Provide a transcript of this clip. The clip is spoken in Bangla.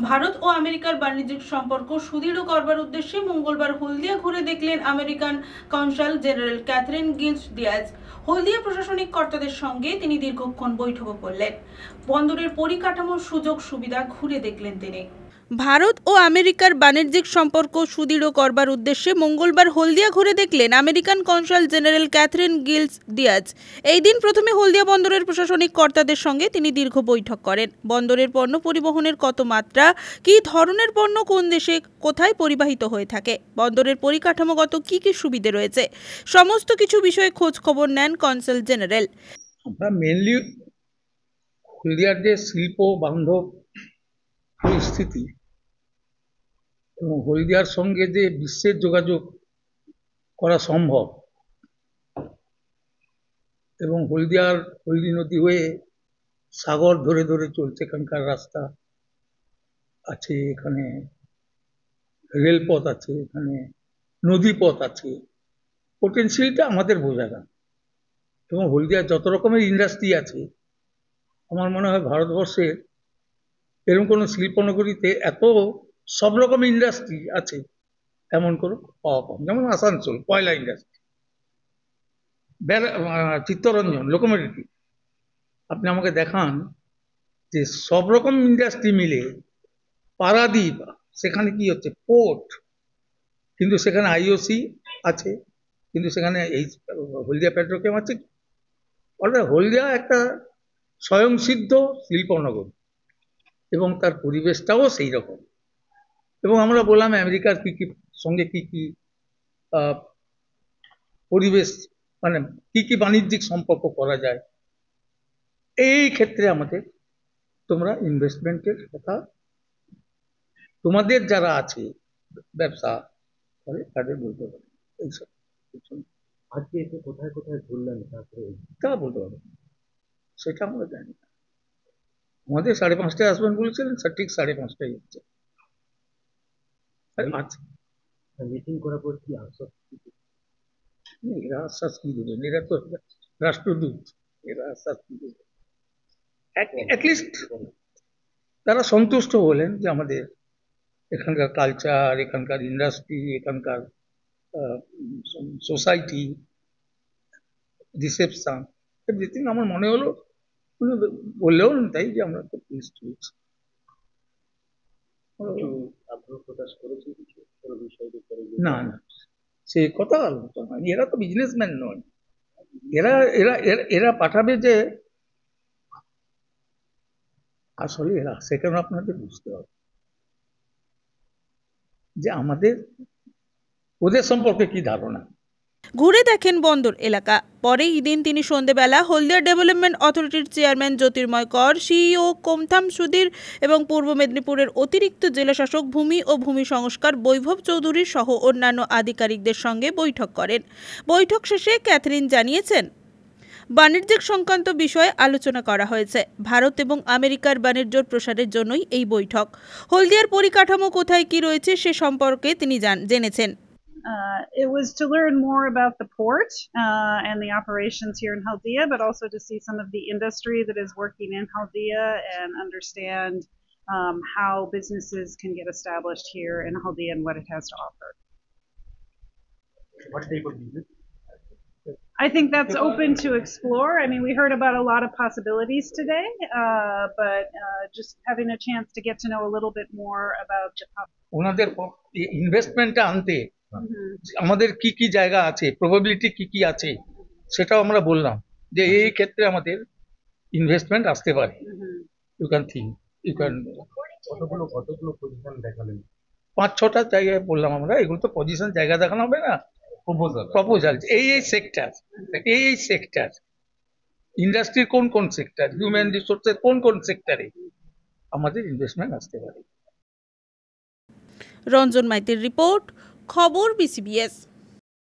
ভারত ও আমেরিকার বাণিজ্যিক সম্পর্ক সুদৃঢ় করবার উদ্দেশ্যে মঙ্গলবার হলদিয়া ঘুরে দেখলেন American consul general Catherine Giles Diaz. Haldia প্রশাসনিক কর্তাদের সঙ্গে তিনি দীর্ঘক্ষণ বৈঠকও করলেন। বন্দরের পরিকাঠামোর সুযোগ সুবিধা ঘুরে দেখলেন তিনি। ভারত ও আমেরিকার বাণিজ্যিক সম্পর্ক সুদৃঢ় করবার উদ্দেশ্যে মঙ্গলবার হলদিয়া ঘুরে দেখলেন American consul general Catherine Giles Diaz. এই দিন প্রথমে হলদিয়া বন্দরের প্রশাসনিক কর্তাদের সঙ্গে তিনি দীর্ঘ বৈঠক করেন। বন্দরের পণ্য পরিবহনের কত মাত্রা, কী ধরনের পণ্য কোন দেশে কোথায় পরিবাহিত হয়ে থাকে, বন্দরের পরিকাঠামোগত কী কী সুবিধে রয়েছে, সমস্ত কিছু বিষয়ে খোঁজ খবর নেন কনসাল জেনারেল। আমরা মেনলি হলদিয়ার যে শিল্প বান্ধব পরিস্থিতি এবং হলদিয়ার সঙ্গে যে বিশ্বের যোগাযোগ করা সম্ভব এবং হলদিয়ার হলদি নদী হয়ে সাগর ধরে ধরে চলছে, এখানকার রাস্তা আছে, এখানে রেলপথ আছে, এখানে নদীপথ আছে, পোটেনশিয়ালটা আমাদের বোঝা না। এবং হলদিয়ার যত রকমের ইন্ডাস্ট্রি আছে, আমার মনে হয় ভারতবর্ষের এরকম কোনো শিল্পনগরীতে এত সব রকম ইন্ডাস্ট্রি আছে এমন কোনো পাওয়া কম। যেমন আসানসোল কয়লা ইন্ডাস্ট্রি, চিত্তরঞ্জন লোকোমোটিভ। আপনি আমাকে দেখান যে সব রকম ইন্ডাস্ট্রি মিলে পারাদ্বীপ, সেখানে কি হচ্ছে পোর্ট, কিন্তু সেখানে আইওসি আছে, কিন্তু সেখানে এই হলদিয়া পেট্রোকেম আছে। অর্থাৎ হলদিয়া একটা স্বয়ংসিদ্ধ শিল্পনগর এবং তার পরিবেশটাও সেই রকম। এবং আমরা বললাম আমেরিকার কি কি সঙ্গে কি কি পরিবেশ, মানে কি কি বাণিজ্যিক সম্পর্ক করা যায়। এই ক্ষেত্রে আমাদের তোমরা ইনভেস্টমেন্টের কথা তোমাদের যারা আছে ব্যবসা করে তাদের বলতে পারে। এইসব আজকে এসে কোথায় কোথায় ঘুরলেন তারপরে তা বলতে পারবো, সেটা আমরা জানি না। আমাদের 5:30টায় আসবেন বলেছিলেন, ঠিক 5:30টায় হচ্ছে। মিটিং করার পর কি আশ্বাস? এরা আশ্বাস কি দেবেন? এরা তো রাষ্ট্রদূত, এরা আশ্বাস কি দেবেন? অ্যাটলিস্ট তারা সন্তুষ্ট হলেন যে আমাদের এখানকার কালচার, এখানকার ইন্ডাস্ট্রি, এখানকার সোসাইটি, রিসেপশন, এভরিথিং আমার মনে হলো বললেও তাই যে আমরা তো প্লিজ হয়েছি। আগ্রহ প্রকাশ করেছে কিছু না না, সে কথা আলোচনা, এরা তো বিজনেসম্যান নয়। এরা এরা এরা পাঠাবে যে আসলে এরা সেখানে আপনাদের বুঝতে হবে যে আমাদের ওদের সম্পর্কে কি ধারণা। ঘুরে দেখেন বন্দর এলাকা। পরে এদিন তিনি সন্ধ্যেবেলা হলদিয়া ডেভেলপমেন্ট অথরিটির চেয়ারম্যান জ্যোতির্ময় কর, সিইও কোমথাম সুধীর এবং পূর্ব মেদিনীপুরের অতিরিক্ত জেলাশাসক ভূমি ও ভূমি সংস্কার বৈভব চৌধুরী সহ অন্যান্য আধিকারিকদের সঙ্গে বৈঠক করেন। বৈঠক শেষে ক্যাথরিন জানিয়েছেন, বাণিজ্যিক সংক্রান্ত বিষয়ে আলোচনা করা হয়েছে। ভারত এবং আমেরিকার বাণিজ্য প্রসারের জন্যই এই বৈঠক। হলদিয়ার পরিকাঠামো কোথায় কি রয়েছে সে সম্পর্কে তিনি জেনেছেন। It was to learn more about the port and the operations here in Haldia, but also to see some of the industry that is working in Haldia and understand how businesses can get established here in Haldia and what it has to offer. What type of business? I think that's open to explore. I mean, we heard about a lot of possibilities today, but just having a chance to get to know a little bit more about Japan. ওনাদের ইনভেস্টমেন্টটা আনতে আমাদের কি কি জায়গা আছে, প্রবাবিলিটি কি কি আছে, সেটাও আমরা বললাম যে এই ক্ষেত্রে আমাদের ইনভেস্টমেন্ট আসতে পারে। You can think, you can. কতগুলো পজিশন দেখালেন? 5-6টা জায়গায় বললাম আমরা। এগুলো তো পজিশন জায়গা দেখানো হবে না, প্রপোজাল এই সেক্টর, ইন্ডাস্ট্রির কোন কোন সেক্টর, হিউম্যান রিসোর্সের কোন কোন সেক্টরে আমাদের ইনভেস্টমেন্ট আসতে পারে। রঞ্জন মাইতির রিপোর্ট, খবর BCBS।